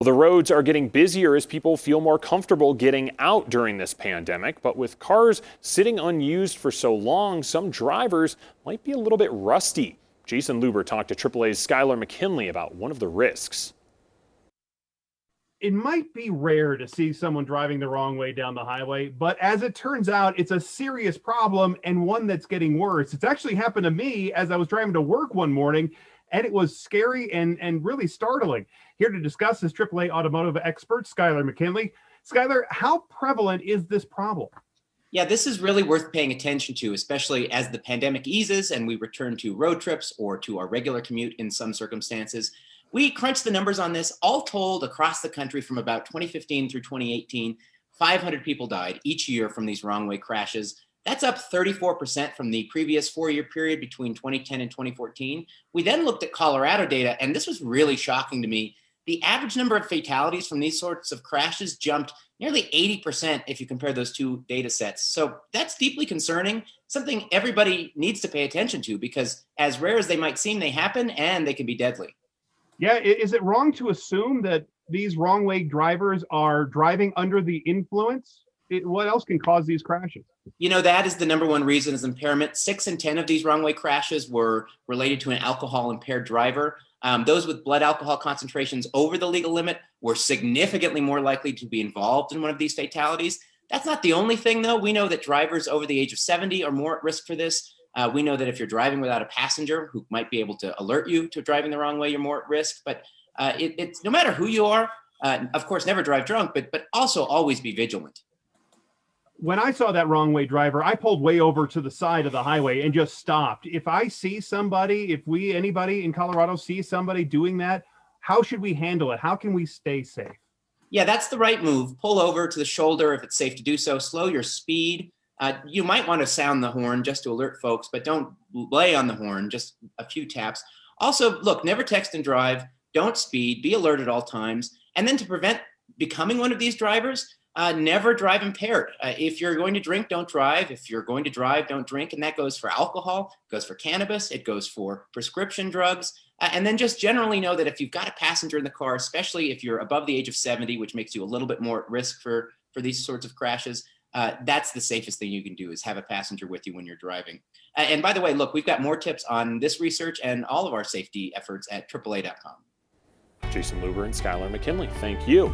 The roads are getting busier as people feel more comfortable getting out during this pandemic, but with cars sitting unused for so long, some drivers might be a little bit rusty. Jason Luber talked to AAA's Skylar McKinley about one of the risks. It might be rare to see someone driving the wrong way down the highway, but as it turns out, it's a serious problem and one that's getting worse. It's actually happened to me as I was driving to work one morning, and it was scary and really startling. Here to discuss is AAA automotive expert Skylar McKinley. Skylar, how prevalent is this problem? Yeah, this is really worth paying attention to, especially as the pandemic eases and we return to road trips or to our regular commute in some circumstances. We crunched the numbers on this. All told, across the country from about 2015 through 2018, 500 people died each year from these wrong way crashes. That's up 34% from the previous 4-year period between 2010 and 2014. We then looked at Colorado data, and this was really shocking to me. The average number of fatalities from these sorts of crashes jumped nearly 80% if you compare those two data sets. So that's deeply concerning, something everybody needs to pay attention to, because as rare as they might seem, they happen and they can be deadly. Yeah, is it wrong to assume that these wrong way drivers are driving under the influence? What else can cause these crashes? You know, that is the number one reason is impairment. 6 in 10 of these wrong way crashes were related to an alcohol impaired driver. Those with blood alcohol concentrations over the legal limit were significantly more likely to be involved in one of these fatalities. That's not the only thing, though. We know that drivers over the age of 70 are more at risk for this. We know that if you're driving without a passenger who might be able to alert you to driving the wrong way, you're more at risk. But it's no matter who you are, of course, never drive drunk, but also always be vigilant. When I saw that wrong way driver, I pulled way over to the side of the highway and just stopped. If I see somebody, anybody in Colorado sees somebody doing that, how should we handle it? How can we stay safe? Yeah, that's the right move. Pull over to the shoulder if it's safe to do so. Slow your speed. You might want to sound the horn just to alert folks, but don't lay on the horn, just a few taps. Also, look, never text and drive. Don't speed. Be alert at all times. And then to prevent becoming one of these drivers, never drive impaired. If you're going to drink, don't drive. If you're going to drive, don't drink. And that goes for alcohol, it goes for cannabis, it goes for prescription drugs. And then just generally know that if you've got a passenger in the car, especially if you're above the age of 70, which makes you a little bit more at risk for these sorts of crashes, that's the safest thing you can do is have a passenger with you when you're driving. And by the way, look, we've got more tips on this research and all of our safety efforts at AAA.com. Jason Luber and Skylar McKinley, thank you.